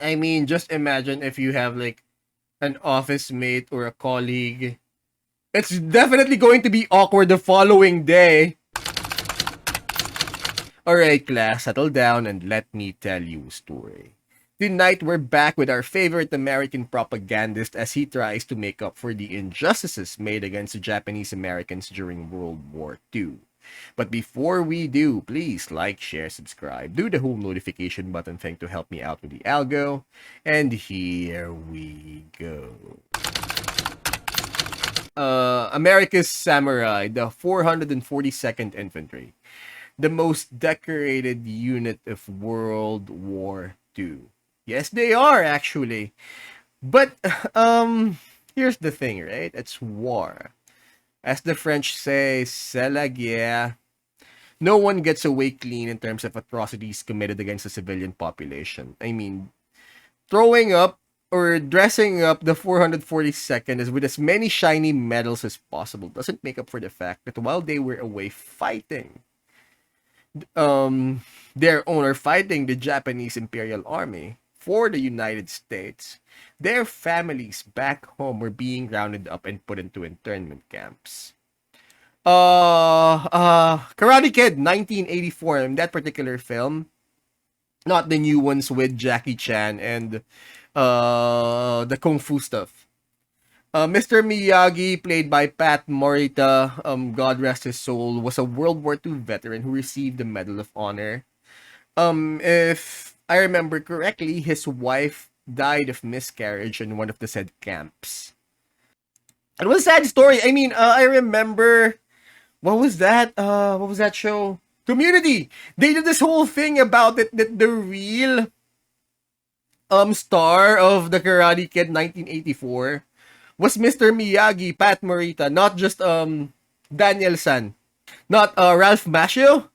I mean, just imagine if you have like an office mate or a colleague. It's definitely going to be awkward the following day. Alright, class, settle down and let me tell you a story. Tonight, we're back with our favorite American propagandist as he tries to make up for the injustices made against the Japanese Americans during World War II. But before we do, please like, share, subscribe, do the whole notification button thing to help me out with the algo. And here we go. America's Samurai, the 442nd Infantry, the most decorated unit of World War II. Yes, they are actually. But here's the thing, right? It's war. As the French say, c'est la guerre. No one gets away clean in terms of atrocities committed against the civilian population. I mean, throwing up or dressing up the 442nd is with as many shiny medals as possible doesn't make up for the fact that while they were away fighting their owner fighting the Japanese Imperial Army for the United States, their families back home were being rounded up and put into internment camps. Karate Kid 1984, in that particular film, not the new ones with Jackie Chan and the Kung Fu stuff. Mr. Miyagi, played by Pat Morita, God rest his soul, was a World War II veteran who received the Medal of Honor. If I remember correctly, his wife died of miscarriage in one of the said camps. It was a sad story. I mean, I remember, what was that? What was that show? Community. They did this whole thing about it that the real star of the Karate Kid 1984 was Mr. Miyagi, Pat Morita, not just Daniel-san, not Ralph Macchio.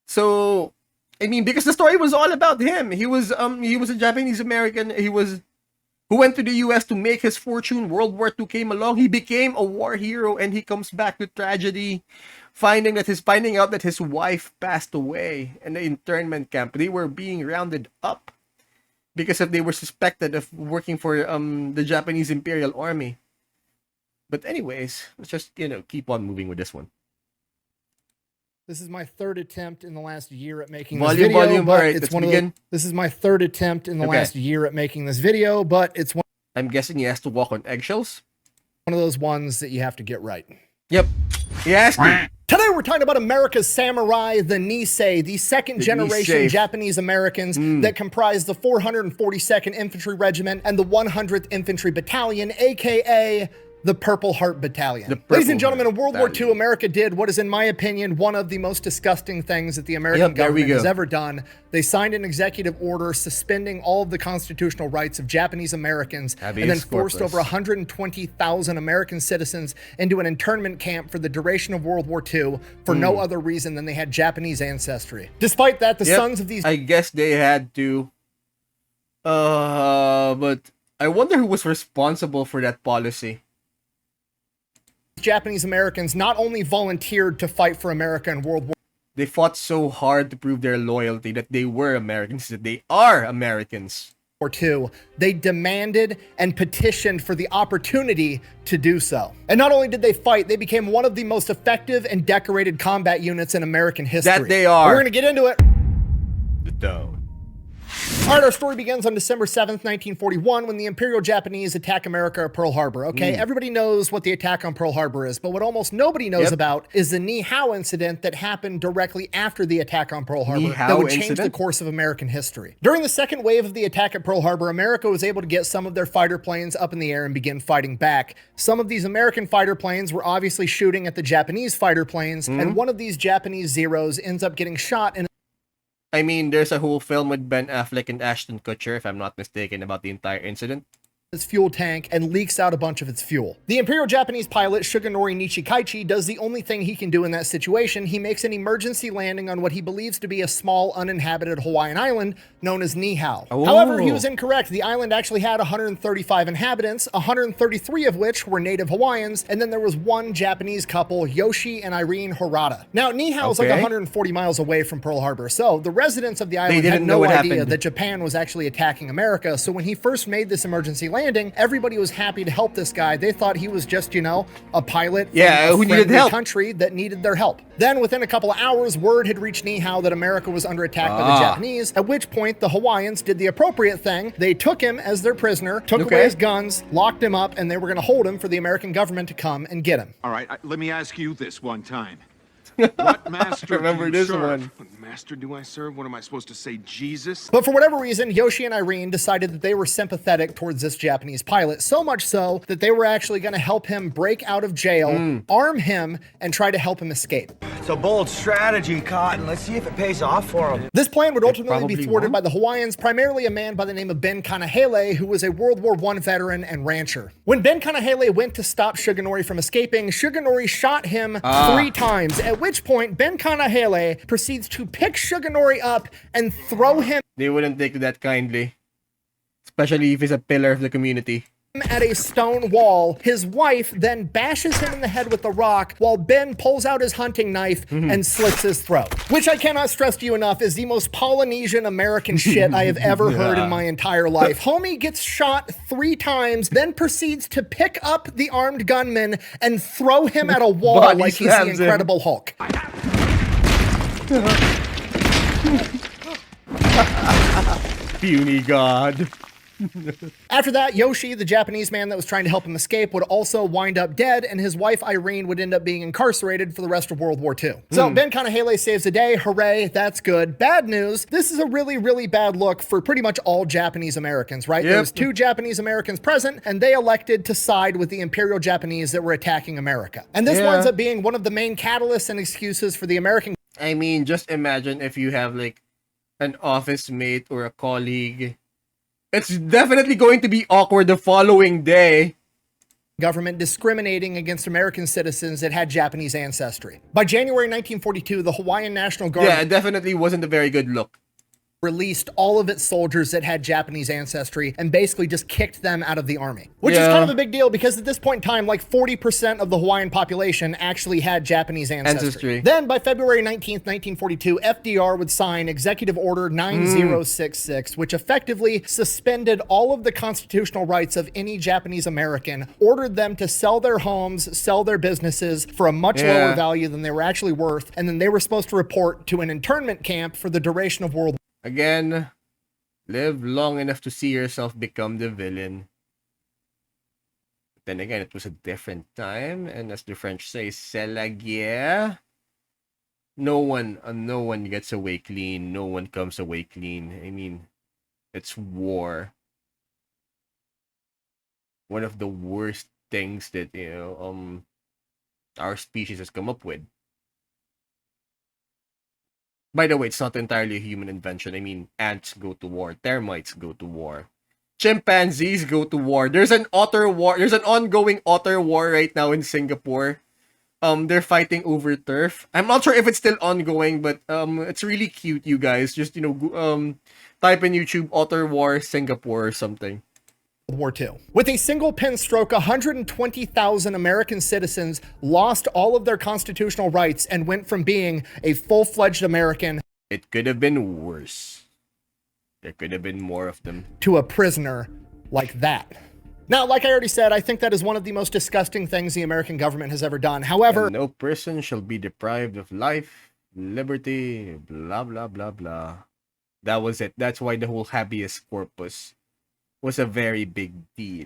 So, I mean, because the story was all about him. He was a Japanese American. Who went to the US to make his fortune. World War II came along. He became a war hero and he comes back to tragedy, finding out that his wife passed away in the internment camp. They were being rounded up because they were suspected of working for the Japanese Imperial Army. But anyways, let's just keep on moving with this one. This is my third attempt in the last year at making this video. Volume. All right, let's begin. This is my third attempt in the last year at making this video, but it's one. I'm guessing he has to walk on eggshells. One of those ones that you have to get right. Yep. He has to. Today we're talking about America's Samurai, the Nisei, the second generation Japanese Americans that comprise the 442nd Infantry Regiment and the 100th Infantry Battalion, aka the Purple Heart Battalion. Ladies and gentlemen, in World War II, America did what is, in my opinion, one of the most disgusting things that the American government has ever done. They signed an executive order suspending all of the constitutional rights of Japanese Americans and then forced over 120,000 American citizens into an internment camp for the duration of World War II for no other reason than they had Japanese ancestry. Despite that, the sons of these... I guess they had to. But I wonder who was responsible for that policy. Japanese Americans not only volunteered to fight for America in World War II, they fought so hard to prove their loyalty that they were Americans, that they are Americans. They demanded and petitioned for the opportunity to do so. And not only did they fight, they became one of the most effective and decorated combat units in American history. That they are. We're going to get into it. Down. All right, our story begins on December 7th, 1941, when the Imperial Japanese attack America at Pearl Harbor. Okay, everybody knows what the attack on Pearl Harbor is, but what almost nobody knows about is the Ni Hao incident that happened directly after the attack on Pearl Harbor that would change the course of American history. During the second wave of the attack at Pearl Harbor, America was able to get some of their fighter planes up in the air and begin fighting back. Some of these American fighter planes were obviously shooting at the Japanese fighter planes, and one of these Japanese Zeros ends up getting shot in... I mean, there's a whole film with Ben Affleck and Ashton Kutcher, if I'm not mistaken, about the entire incident. its fuel tank and leaks out a bunch of its fuel. The Imperial Japanese pilot Suganori Nishikaichi does the only thing he can do in that situation. He makes an emergency landing on what he believes to be a small uninhabited Hawaiian island known as Niihau. Oh. However, he was incorrect. The island actually had 135 inhabitants, 133 of which were native Hawaiians, and then there was one Japanese couple, Yoshi and Irene Horata. Now, Niihau is like 140 miles away from Pearl Harbor, so the residents of the island had no idea that Japan was actually attacking America. So when he first made this emergency landing, everybody was happy to help this guy. They thought he was just, you know, a pilot from a who needed help. country that needed their help. Then within a couple of hours, word had reached Niihau that America was under attack by the Japanese, at which point the Hawaiians did the appropriate thing. They took him as their prisoner, took away his guns, locked him up, and they were going to hold him for the American government to come and get him. All right, let me ask you this one time. What master Remember do you this serve? one. What master do I serve? What am I supposed to say, Jesus? But for whatever reason, Yoshi and Irene decided that they were sympathetic towards this Japanese pilot, so much so that they were actually going to help him break out of jail, arm him, and try to help him escape. It's a bold strategy, Cotton. Let's see if it pays off for him. This plan would ultimately be thwarted won't. by the Hawaiians, primarily a man by the name of Ben Kanahele, who was a World War I veteran and rancher. When Ben Kanahele went to stop Suganori from escaping, Suganori shot him 3 times, at which point Ben Kanahele proceeds to pick Suganori up and throw him They wouldn't take that kindly. Especially if he's a pillar of the community. at a stone wall. His wife then bashes him in the head with a rock while Ben pulls out his hunting knife and slits his throat. Which I cannot stress to you enough is the most Polynesian American shit I have ever heard in my entire life. Homie gets shot 3 times, then proceeds to pick up the armed gunman and throw him at a wall Body like he's the slams him. Incredible Hulk. Puny god. After that, Yoshi, the Japanese man that was trying to help him escape, would also wind up dead, and his wife Irene would end up being incarcerated for the rest of World War II. So Ben Kanahele saves the day. Hooray, that's good. Bad news, this is a really, really bad look for pretty much all Japanese Americans, right? Yep. There's 2 Japanese Americans present, and they elected to side with the Imperial Japanese that were attacking America. And this winds up being one of the main catalysts and excuses for the American I mean, just imagine if you have like an office mate or a colleague. It's definitely going to be awkward the following day. government discriminating against American citizens that had Japanese ancestry. By January 1942, the Hawaiian National Guard Yeah, it definitely wasn't a very good look. released all of its soldiers that had Japanese ancestry and basically just kicked them out of the army. Which is kind of a big deal because at this point in time, like 40% of the Hawaiian population actually had Japanese ancestry. Then by February 19th, 1942, FDR would sign Executive Order 9066, which effectively suspended all of the constitutional rights of any Japanese American, ordered them to sell their homes, sell their businesses for a much lower value than they were actually worth, and then they were supposed to report to an internment camp for the duration of World War. Again, live long enough to see yourself become the villain. But then again, it was a different time, and as the French say, c'est la guerre. No one gets away clean. No one comes away clean. I mean, it's war. One of the worst things that our species has come up with. By the way, it's not entirely a human invention. I mean, ants go to war, termites go to war, chimpanzees go to war. There's an otter war. There's an ongoing otter war right now in Singapore. They're fighting over turf. I'm not sure if it's still ongoing, but it's really cute, you guys. Just type in YouTube otter war Singapore or something. War II. With a single pen stroke, 120,000 American citizens lost all of their constitutional rights and went from being a full-fledged American It could have been worse. There could have been more of them. to a prisoner like that. Now, like I already said, I think that is one of the most disgusting things the American government has ever done. However, And no person shall be deprived of life, liberty, blah, blah, blah, blah. That was it. That's why the whole habeas corpus was a very big deal.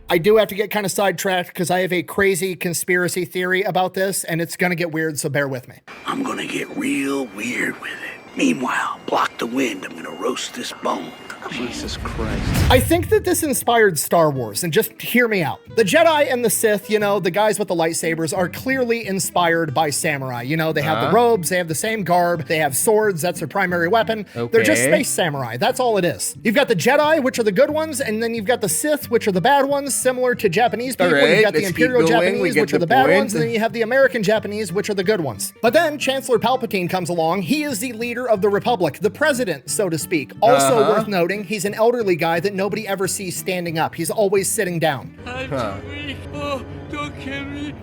I do have to get kind of sidetracked because I have a crazy conspiracy theory about this, and it's going to get weird, so bear with me. I'm gonna get real weird with it. Meanwhile, block the wind. I'm gonna roast this bone. Jesus Christ. I think that this inspired Star Wars, and just hear me out. The Jedi and the Sith, you know, the guys with the lightsabers, are clearly inspired by samurai. You know, they have the robes, they have the same garb, they have swords, that's their primary weapon. They're just space samurai, that's all it is. You've got the Jedi, which are the good ones, and then you've got the Sith, which are the bad ones, similar to Japanese people. You've got the Imperial Japanese, which are the bad ones, and then you have the American Japanese, which are the good ones. But then Chancellor Palpatine comes along. He is the leader of the Republic, the president, so to speak. Also worth noting, he's an elderly guy that nobody ever sees standing up. He's always sitting down. Oh, don't kill me.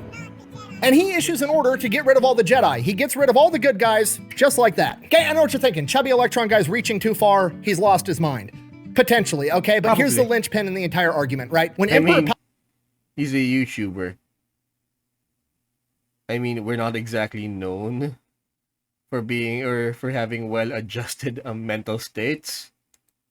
And he issues an order to get rid of all the Jedi. He gets rid of all the good guys, just like that. Okay, I know what you're thinking. Chubby Electron guy's reaching too far. He's lost his mind. Potentially, okay? But here's the linchpin in the entire argument, right? When he's a YouTuber. I mean, we're not exactly known for being, or for having well-adjusted mental states.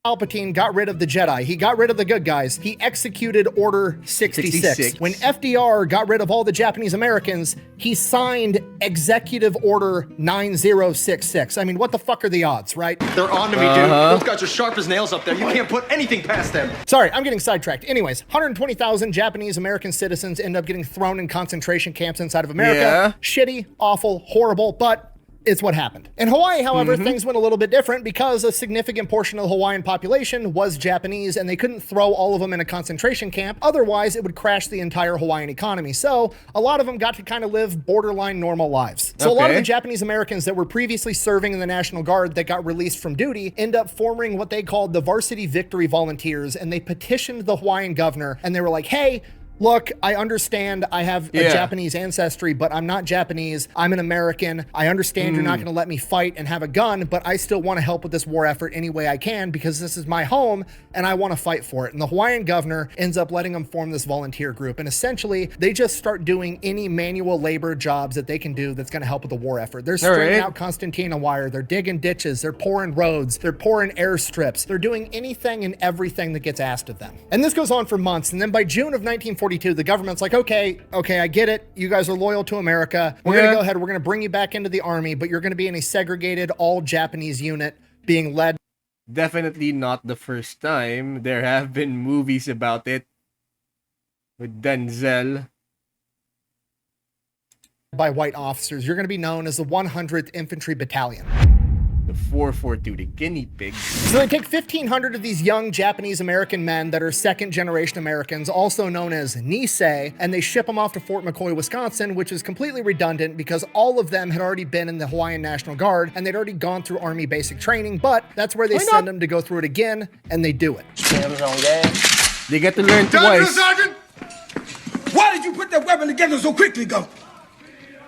Palpatine got rid of the Jedi. He got rid of the good guys. He executed Order 66. When FDR got rid of all the Japanese Americans, he signed Executive Order 9066. I mean, what the fuck are the odds, right? They're on to me, dude. Those guys are sharp as nails up there. You can't put anything past them. Sorry, I'm getting sidetracked. Anyways, 120,000 Japanese American citizens end up getting thrown in concentration camps inside of America. Yeah. Shitty, awful, horrible, but it's what happened. In Hawaii, however, things went a little bit different because a significant portion of the Hawaiian population was Japanese, and they couldn't throw all of them in a concentration camp. Otherwise, it would crash the entire Hawaiian economy. So a lot of them got to kind of live borderline normal lives. So a lot of the Japanese Americans that were previously serving in the National Guard that got released from duty end up forming what they called the Varsity Victory Volunteers, and they petitioned the Hawaiian governor, and they were like, hey, look, I understand I have a Japanese ancestry, but I'm not Japanese. I'm an American. I understand you're not going to let me fight and have a gun, but I still want to help with this war effort any way I can because this is my home and I want to fight for it. And the Hawaiian governor ends up letting them form this volunteer group. And essentially, they just start doing any manual labor jobs that they can do that's going to help with the war effort. They're straightening out concertina wire. They're digging ditches. They're pouring roads. They're pouring airstrips. They're doing anything and everything that gets asked of them. And this goes on for months. And then by June of 1942, the government's like, okay, I get it. You guys are loyal to America. We're going to go ahead. We're going to bring you back into the army, but you're going to be in a segregated all Japanese unit being led. Definitely not the first time. There have been movies about it with Denzel. By white officers. You're going to be known as the 100th Infantry Battalion. The 442, the guinea pigs. So they take 1,500 of these young Japanese American men that are second generation Americans, also known as Nisei, and they ship them off to Fort McCoy, Wisconsin, which is completely redundant because all of them had already been in the Hawaiian National Guard and they'd already gone through Army basic training, but that's where they send them to go through it again, and they do it. They get to learn twice. Sergeant! Why did you put that weapon together so quickly, Gump?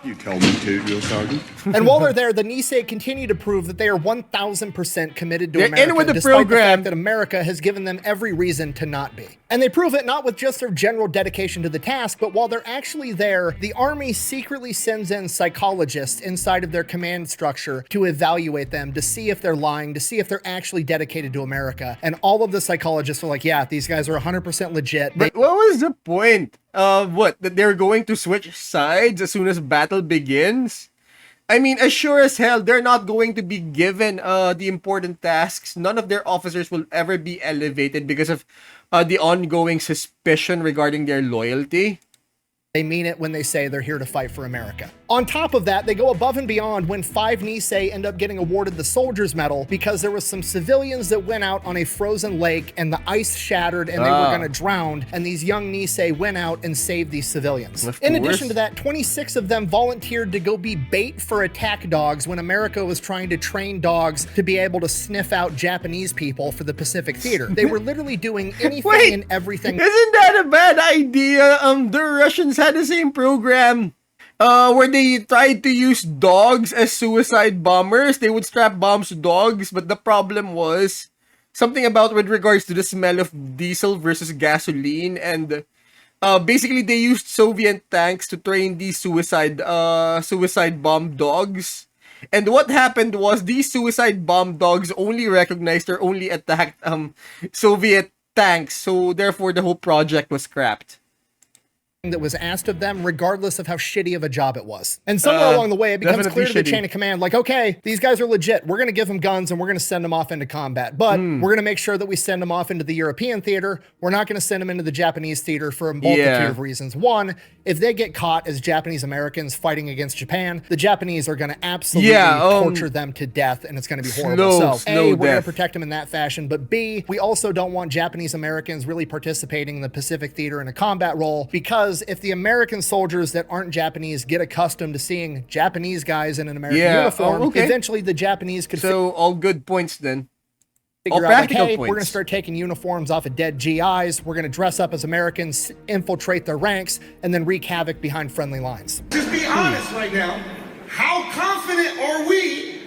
You tell me to, Drill Sergeant. And while they're there, the Nisei continue to prove that they are 1,000% committed to They're America, in with the despite program. the fact that America has given them every reason to not be. And they prove it not with just their general dedication to the task, but while they're actually there, the Army secretly sends in psychologists inside of their command structure to evaluate them, to see if they're lying, to see if they're actually dedicated to America. And all of the psychologists are like, yeah, these guys are 100% legit. But what was the point of what? That they're going to switch sides as soon as battle begins? I mean, as sure as hell, they're not going to be given the important tasks. None of their officers will ever be elevated because of the ongoing suspicion regarding their loyalty. They mean it when they say they're here to fight for America. On top of that, they go above and beyond when 5 Nisei end up getting awarded the Soldier's Medal because there was some civilians that went out on a frozen lake and the ice shattered and they were going to drown, and these young Nisei went out and saved these civilians. In addition to that, 26 of them volunteered to go be bait for attack dogs when America was trying to train dogs to be able to sniff out Japanese people for the Pacific Theater. They were literally doing anything and everything. Isn't that a bad idea? The Russians had the same program where they tried to use dogs as suicide bombers. They would strap bombs to dogs, but the problem was something about with regards to the smell of diesel versus gasoline, and basically they used Soviet tanks to train these suicide bomb dogs. And what happened was these suicide bomb dogs only recognized or only attacked Soviet tanks, so therefore the whole project was scrapped. that was asked of them, regardless of how shitty of a job it was. And somewhere along the way, it becomes clear to the chain of command, like, okay, these guys are legit. We're going to give them guns and we're going to send them off into combat. But we're going to make sure that we send them off into the European theater. We're not going to send them into the Japanese theater for a multitude of reasons. One, if they get caught as Japanese Americans fighting against Japan, the Japanese are going to absolutely torture them to death, and it's going to be horrible. So, A, we're going to protect them in that fashion. But B, we also don't want Japanese Americans really participating in the Pacific theater in a combat role, because if the American soldiers that aren't Japanese get accustomed to seeing Japanese guys in an American uniform, eventually the Japanese could all good points then. Figure out, like, hey, we're going to start taking uniforms off of dead GIs. We're going to dress up as Americans, infiltrate their ranks, and then wreak havoc behind friendly lines. Just be honest right now. How confident are we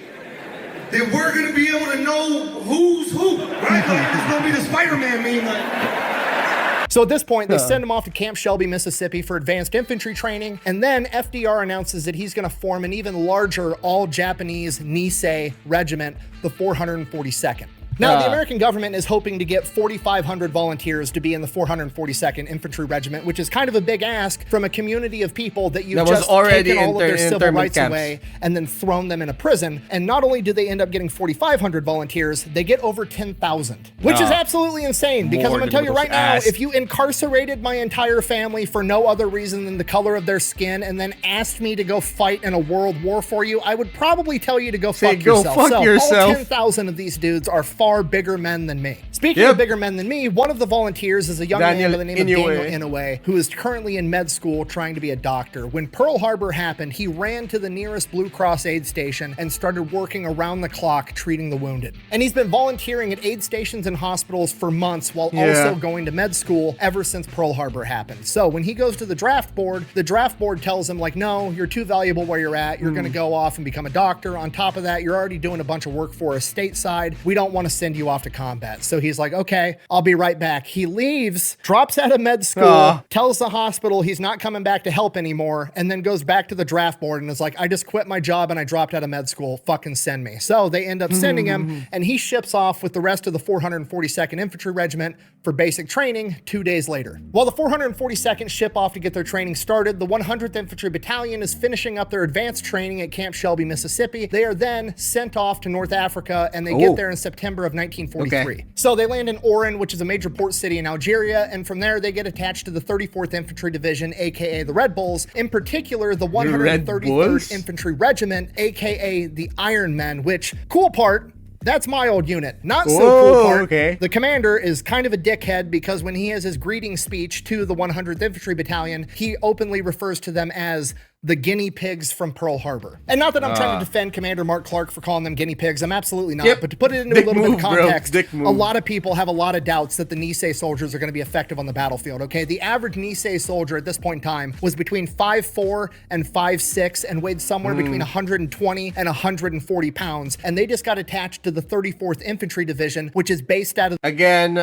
that we're going to be able to know who's who? Right? Like, it's going to be the Spider-Man meme. Like. So at this point, they send him off to Camp Shelby, Mississippi for advanced infantry training. And then FDR announces that he's going to form an even larger all-Japanese Nisei regiment, the 442nd. Now, the American government is hoping to get 4,500 volunteers to be in the 442nd Infantry Regiment, which is kind of a big ask from a community of people that you've just taken all of their civil rights away and then thrown them in a prison. And not only do they end up getting 4,500 volunteers, they get over 10,000, which is absolutely insane. Because I'm going to tell you right now, if you incarcerated my entire family for no other reason than the color of their skin and then asked me to go fight in a world war for you, I would probably tell you to go fuck yourself. All 10,000 of these dudes are far bigger men than me. Speaking of bigger men than me, one of the volunteers is a young man by the name of Daniel Inouye, who is currently in med school trying to be a doctor. When Pearl Harbor happened, he ran to the nearest Blue Cross aid station and started working around the clock treating the wounded. And he's been volunteering at aid stations and hospitals for months while also going to med school ever since Pearl Harbor happened. So when he goes to the draft board tells him, like, no, you're too valuable where you're at. You're going to go off and become a doctor. On top of that, you're already doing a bunch of work for us stateside. We don't want to send you off to combat. So he's like, okay, I'll be right back. He leaves, drops out of med school, tells the hospital he's not coming back to help anymore, and then goes back to the draft board and is like, I just quit my job and I dropped out of med school. Fucking send me. So they end up sending him, and he ships off with the rest of the 442nd Infantry Regiment for basic training 2 days later. While the 442nd ship off to get their training started, the 100th Infantry Battalion is finishing up their advanced training at Camp Shelby, Mississippi. They are then sent off to North Africa, and they get there in September of 1943. So they land in Oran, which is a major port city in Algeria, and from there they get attached to the 34th Infantry Division, aka the Red Bulls, in particular the 133rd Infantry Regiment, aka the Iron Men, which, cool part, that's my old unit. Not so cool part. The commander is kind of a dickhead because when he has his greeting speech to the 100th Infantry Battalion, he openly refers to them as the guinea pigs from Pearl Harbor. And not that I'm trying to defend Commander Mark Clark for calling them guinea pigs. I'm absolutely not. But to put it into a little bit of context, a lot of people have a lot of doubts that the Nisei soldiers are going to be effective on the battlefield, okay? The average Nisei soldier at this point in time was between 5'4" and 5'6" and weighed somewhere between 120 and 140 pounds. And they just got attached to the 34th Infantry Division, which is based out of... Again,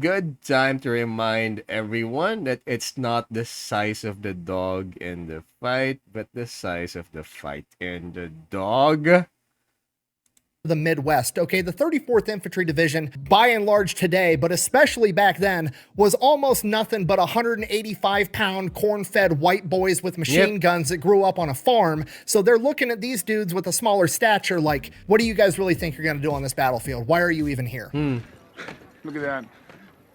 good time to remind everyone that it's not the size of the dog in the fight, but the size of the fight in the dog. The Midwest. Okay, the 34th Infantry Division, by and large today, but especially back then, was almost nothing but 185-pound corn-fed white boys with machine guns that grew up on a farm. So they're looking at these dudes with a smaller stature like, what do you guys really think you're going to do on this battlefield? Why are you even here? Look at that.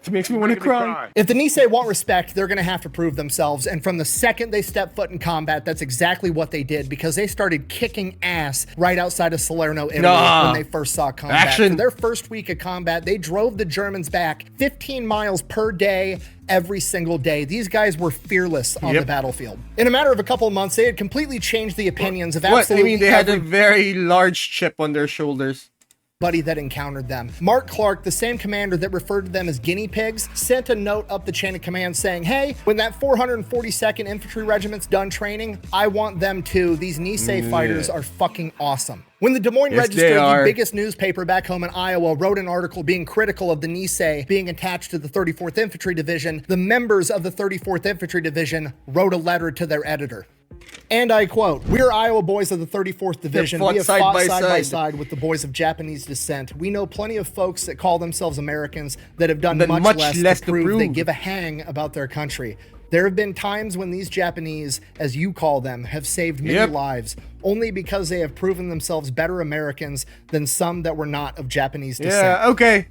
It makes me want to cry. If the Nisei want respect, they're going to have to prove themselves. And from the second they step foot in combat, that's exactly what they did, because they started kicking ass right outside of Salerno, Italy when they first saw combat. For their first week of combat, they drove the Germans back 15 miles per day every single day. These guys were fearless on the battlefield. In a matter of a couple of months, they had completely changed the opinions of absolutely they had a very large chip on their shoulders. Buddy that encountered them. Mark Clark, the same commander that referred to them as guinea pigs, sent a note up the chain of command saying, hey, when that 442nd Infantry Regiment's done training, I want them too. These Nisei fighters are fucking awesome. When the Des Moines Register, the biggest newspaper back home in Iowa, wrote an article being critical of the Nisei being attached to the 34th Infantry Division, the members of the 34th Infantry Division wrote a letter to their editor. And I quote, "We're Iowa boys of the 34th Division. We have fought side by side with the boys of Japanese descent. We know plenty of folks that call themselves Americans that have done much less to prove they give a hang about their country. There have been times when these Japanese, as you call them, have saved many lives only because they have proven themselves better Americans than some that were not of Japanese descent. Yeah, okay.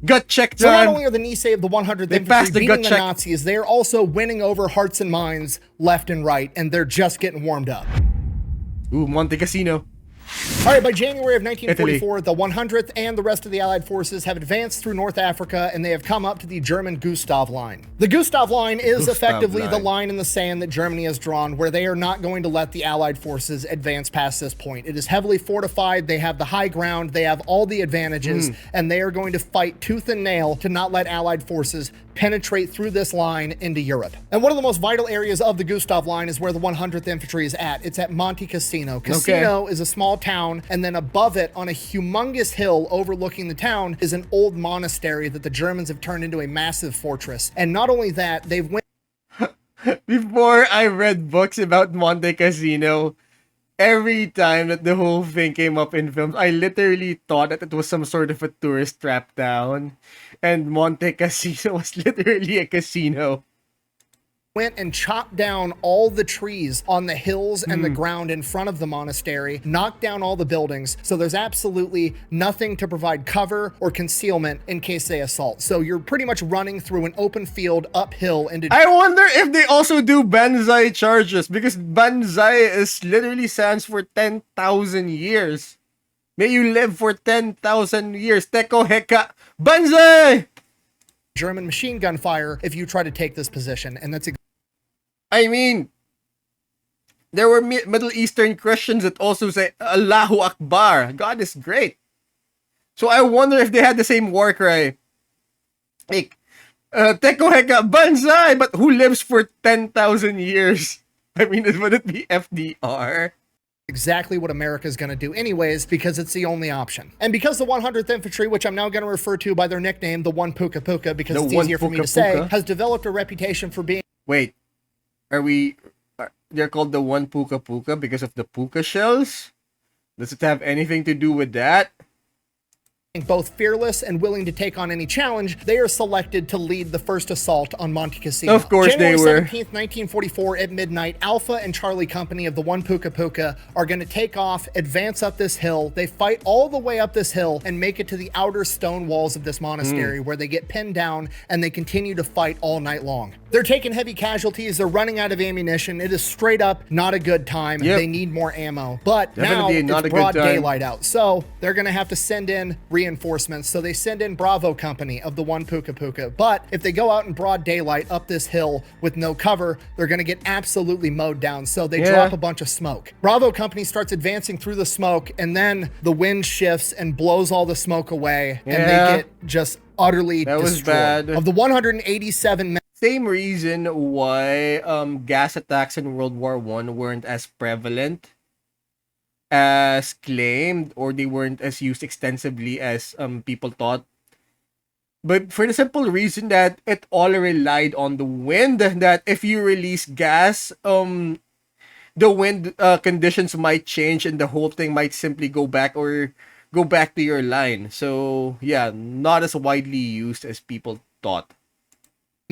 Gut check So not done. only are the Nisei of the 100th Infantry beating the Nazis, they are also winning over hearts and minds left and right, and they're just getting warmed up. Ooh, Monte Cassino. All right, by January of 1944, the 100th and the rest of the Allied forces have advanced through North Africa, and they have come up to the German Gustav Line. The Gustav Line is effectively the line in the sand that Germany has drawn, where they are not going to let the Allied forces advance past this point. It is heavily fortified, they have the high ground, they have all the advantages, and they are going to fight tooth and nail to not let Allied forces penetrate through this line into Europe. And one of the most vital areas of the Gustav Line is where the 100th Infantry is at. It's at Monte Cassino. Cassino is a small town, and then above it, on a humongous hill overlooking the town, is an old monastery that the Germans have turned into a massive fortress. And not only that, they've went Before I read books about Monte Cassino, every time that the whole thing came up in films, I literally thought that it was some sort of a tourist trap town. And Monte Cassino was literally a casino. Went and chopped down all the trees on the hills and the ground in front of the monastery, knocked down all the buildings, so there's absolutely nothing to provide cover or concealment in case they assault. So you're pretty much running through an open field uphill into... I wonder if they also do Banzai charges, because Banzai is literally stands for 10,000 years. May you live for 10,000 years. Teko Heka Banzai! German machine gun fire if you try to take this position, and that's I mean, there were Middle Eastern Christians that also say Allahu Akbar. God is great. So I wonder if they had the same war cry. Like, Teko Heka Banzai, but who lives for 10,000 years? I mean, would it be FDR? exactly what America is going to do anyways, because it's the only option. And because the 100th Infantry, which I'm now going to refer to by their nickname, the One Puka Puka, because it's easier for me to say, has developed a reputation for being... Wait, they're called the One Puka Puka because of the puka shells? Does it have anything to do with that? both fearless and willing to take on any challenge, they are selected to lead the first assault on Monte Cassino. Of course January they were. 17th, 1944 at midnight, Alpha and Charlie Company of the One Puka Puka are going to take off, advance up this hill. They fight all the way up this hill and make it to the outer stone walls of this monastery where they get pinned down and they continue to fight all night long. They're taking heavy casualties. They're running out of ammunition. It is straight up not a good time. Yep. They need more ammo. But Definitely now not it's a good broad time. daylight out. So they're going to have to send in reinforcements. So they send in Bravo Company of the One Puka Puka. But if they go out in broad daylight up this hill with no cover, they're going to get absolutely mowed down. So they drop a bunch of smoke. Bravo Company starts advancing through the smoke, and then the wind shifts and blows all the smoke away, and they get just utterly destroyed. was bad. Of the 187 men, Same reason why gas attacks in World War I weren't as prevalent as claimed, or they weren't as used extensively as people thought. But for the simple reason that it all relied on the wind, that if you release gas, the wind conditions might change and the whole thing might simply go back to your line. So yeah, not as widely used as people thought.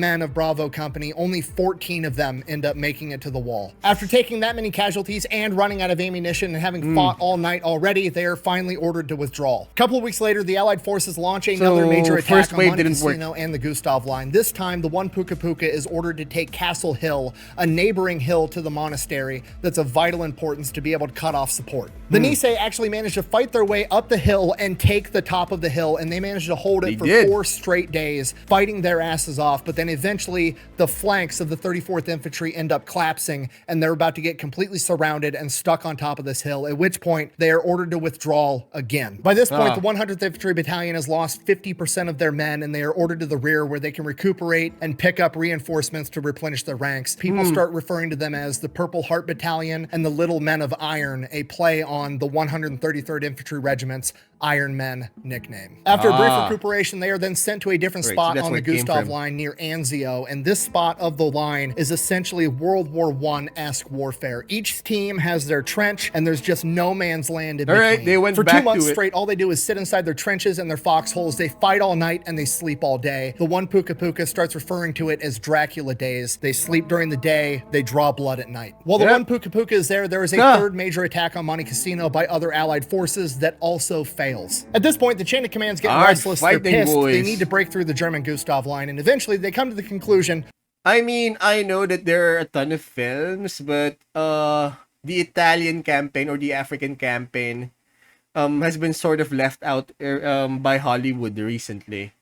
men of Bravo Company, only 14 of them end up making it to the wall. After taking that many casualties and running out of ammunition and having fought all night already, they are finally ordered to withdraw. A couple of weeks later, the Allied forces launch another major attack on Monte Cassino and the Gustav Line. This time, the One Puka Puka is ordered to take Castle Hill, a neighboring hill to the monastery that's of vital importance to be able to cut off support. The Nisei actually managed to fight their way up the hill and take the top of the hill, and they managed to hold it for 4 straight days, fighting their asses off. But then eventually the flanks of the 34th Infantry end up collapsing, and they're about to get completely surrounded and stuck on top of this hill, at which point they are ordered to withdraw again. By this point, the 100th Infantry Battalion has lost 50% of their men, and they are ordered to the rear where they can recuperate and pick up reinforcements to replenish their ranks. People start referring to them as the Purple Heart Battalion and the Little Men of Iron, a play on the 133rd Infantry Regiment's Iron Men nickname. After a brief recuperation, they are then sent to a different spot that's on where the it came Gustav from. line near Anzio, and this spot of the line is essentially World War I-esque warfare. Each team has their trench, and there's just no man's land in between. Alright, they went For back 2 months to it. straight, all they do is sit inside their trenches and their foxholes. They fight all night and they sleep all day. The one Puka Puka starts referring to it as Dracula days. They sleep during the day, they draw blood at night. While the one Puka Puka is there is a third major attack on Monte Cassino by other allied forces that also fails. At this point, the chain of command's getting restless, they're pissed, they need to break through the German Gustav line, and eventually they come to the conclusion. I mean, I know that there are a ton of films, but the Italian campaign or the African campaign has been sort of left out by Hollywood recently.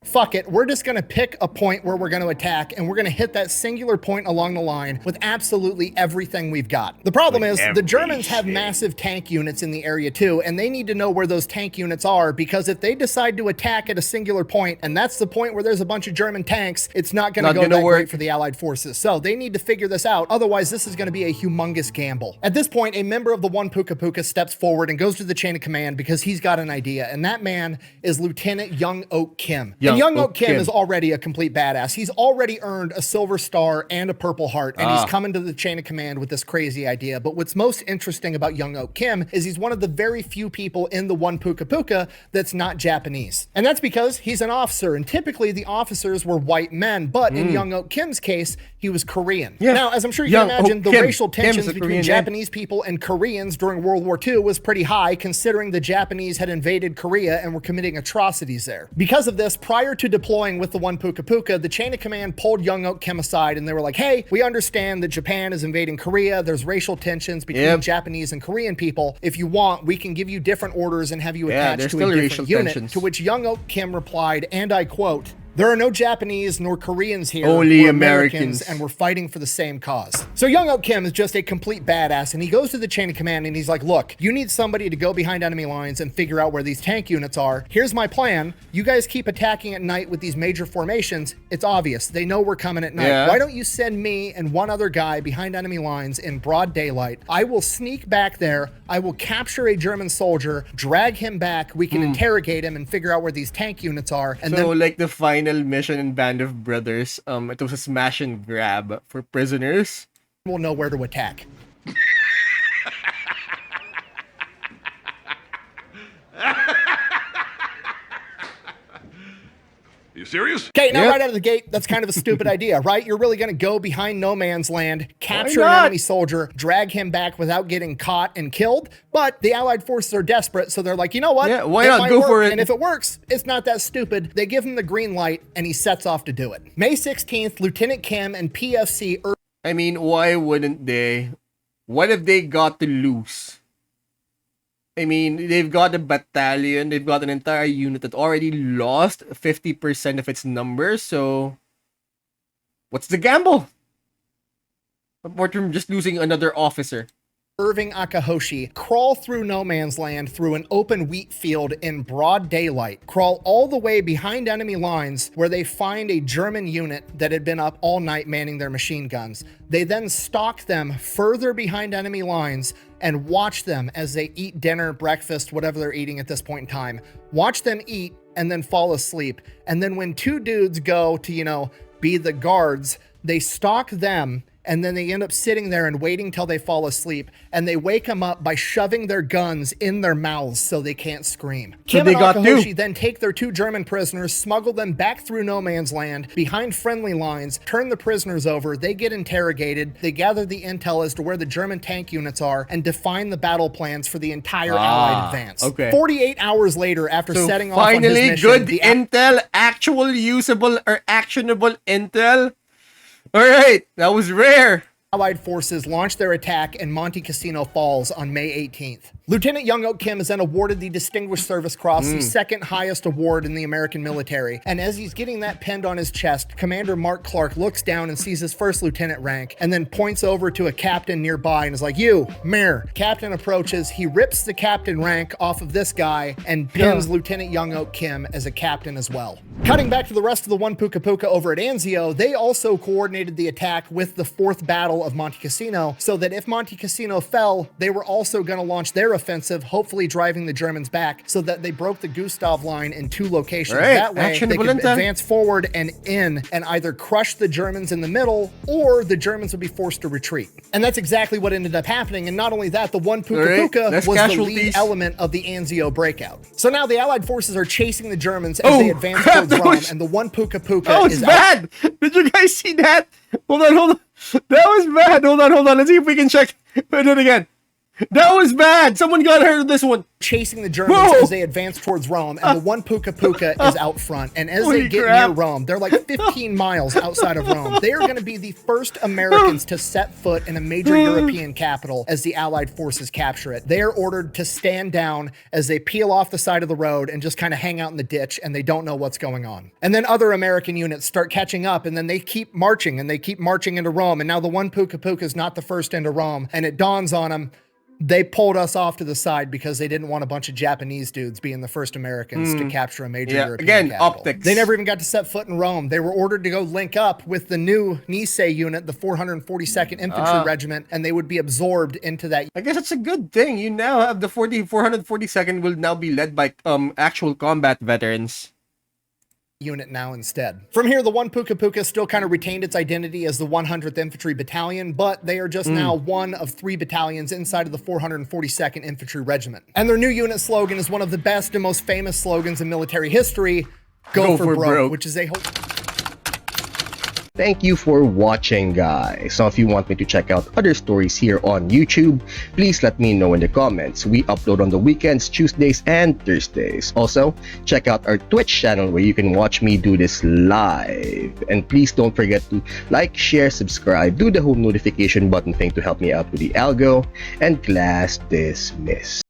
Fuck it, we're just gonna pick a point where we're gonna attack, and we're gonna hit that singular point along the line with absolutely everything we've got. The problem is, the Germans have massive tank units in the area too, and they need to know where those tank units are, because if they decide to attack at a singular point, and that's the point where there's a bunch of German tanks, it's not gonna go that great for the Allied forces. So they need to figure this out, otherwise this is gonna be a humongous gamble. At this point, a member of the one Puka Puka steps forward and goes to the chain of command because he's got an idea, and that man is Lieutenant Young Oak Kim. Young Oak Kim is already a complete badass. He's already earned a Silver Star and a Purple Heart, and he's coming to the chain of command with this crazy idea. But what's most interesting about Young Oak Kim is he's one of the very few people in the one Puka Puka that's not Japanese. And that's because he's an officer, and typically the officers were white men, but in Young Oak Kim's case, he was Korean. Now, as I'm sure you can imagine, the racial tensions between Japanese people and Koreans during World War II was pretty high, considering the Japanese had invaded Korea and were committing atrocities there. Because of this, prior to deploying with the one Puka Puka, the chain of command pulled Young Oak Kim aside, and they were like, hey, we understand that Japan is invading Korea. There's racial tensions between Japanese and Korean people. If you want, we can give you different orders and have you attached to a different unit. To which Young Oak Kim replied, and I quote, "There are no Japanese nor Koreans here. Only we're Americans, and we're fighting for the same cause." So Young Oak Kim is just a complete badass, and he goes to the chain of command and he's like, look, you need somebody to go behind enemy lines and figure out where these tank units are. Here's my plan. You guys keep attacking at night with these major formations. It's obvious. They know we're coming at night. Why don't you send me and one other guy behind enemy lines in broad daylight? I will sneak back there. I will capture a German soldier, drag him back. We can interrogate him and figure out where these tank units are. And so, like the final mission in Band of Brothers, it was a smash and grab for prisoners. We'll know where to attack. You serious? Okay, now right out of the gate, that's kind of a stupid idea, right? You're really going to go behind no man's land, capture an enemy soldier, drag him back without getting caught and killed. But the Allied forces are desperate, so they're like, you know what? Yeah, why not go for it? And if it works, it's not that stupid. They give him the green light, and he sets off to do it. May 16th, Lieutenant Kim and PFC... I mean, why wouldn't they? What if they got to lose? I mean, they've got a battalion, they've got an entire unit that already lost 50% of its numbers, so what's the gamble? Apart from just losing another officer. Irving Akahoshi crawl through no man's land through an open wheat field in broad daylight, crawl all the way behind enemy lines where they find a German unit that had been up all night manning their machine guns. They then stalk them further behind enemy lines and watch them as they eat dinner, breakfast, whatever they're eating at this point in time. Watch them eat and then fall asleep. And then when two dudes go to, be the guards, they stalk them, and then they end up sitting there and waiting till they fall asleep, and they wake them up by shoving their guns in their mouths so they can't scream. Kim and Akahoshi then take their two German prisoners, smuggle them back through no man's land, behind friendly lines, turn the prisoners over, they get interrogated, they gather the intel as to where the German tank units are, and define the battle plans for the entire Allied advance. 48 hours later, after setting off on his mission... Finally, good intel, actual usable or actionable intel. Alright, that was rare. Allied forces launched their attack and Monte Cassino falls on May 18th. Lieutenant Young Oak Kim is then awarded the Distinguished Service Cross, the second highest award in the American military. And as he's getting that pinned on his chest, Commander Mark Clark looks down and sees his first lieutenant rank and then points over to a captain nearby and is like, "You, Mayor." Captain approaches, he rips the captain rank off of this guy and pins Lieutenant Young Oak Kim as a captain as well. Cutting back to the rest of the one Puka Puka over at Anzio, they also coordinated the attack with the 4th Battle of Monte Cassino, so that if Monte Cassino fell, they were also going to launch their counteroffensive, hopefully driving the Germans back, so that they broke the Gustav line in 2 locations. Right. That way, Action they could volunteer. advance forward and in and either crush the Germans in the middle, or the Germans would be forced to retreat. And that's exactly what ended up happening. And not only that, the one Puka Right. Puka Less was the casualties. lead element of the Anzio breakout. So now the Allied forces are chasing the Germans as they advance crap, towards that Rome, was- and the one Puka Puka That was is out. bad. Did you guys see that? Hold on. That was bad. Hold on. Let's see if we can check. Put it again. That was bad. Someone got hurt with this one. Chasing the Germans Whoa. as they advance towards Rome, and the one Puka Puka is out front. And as Holy they get crap. near Rome, they're like 15 miles outside of Rome. They are going to be the first Americans to set foot in a major European capital as the Allied forces capture it. They are ordered to stand down as they peel off the side of the road and just kind of hang out in the ditch, and they don't know what's going on. And then other American units start catching up, and then they keep marching, and they keep marching into Rome. And now the one Puka Puka is not the first into Rome, and it dawns on them, they pulled us off to the side because they didn't want a bunch of Japanese dudes being the first Americans to capture a major European Again, capital. optics. They never even got to set foot in Rome. They were ordered to go link up with the new Nisei unit, the 442nd Infantry Regiment, and they would be absorbed into that I guess that's a good thing. You now have the 442nd will now be led by actual combat veterans. unit now instead. From here, the one Puka Puka still kind of retained its identity as the 100th Infantry Battalion, but they are just now one of 3 battalions inside of the 442nd Infantry Regiment. And their new unit slogan is one of the best and most famous slogans in military history, Go for broke, which is a whole... Thank you for watching, guys. So if you want me to check out other stories here on YouTube, please let me know in the comments. We upload on the weekends, Tuesdays and Thursdays. Also, check out our Twitch channel where you can watch me do this live. And please don't forget to like, share, subscribe, do the whole notification button thing to help me out with the algo, and class dismissed.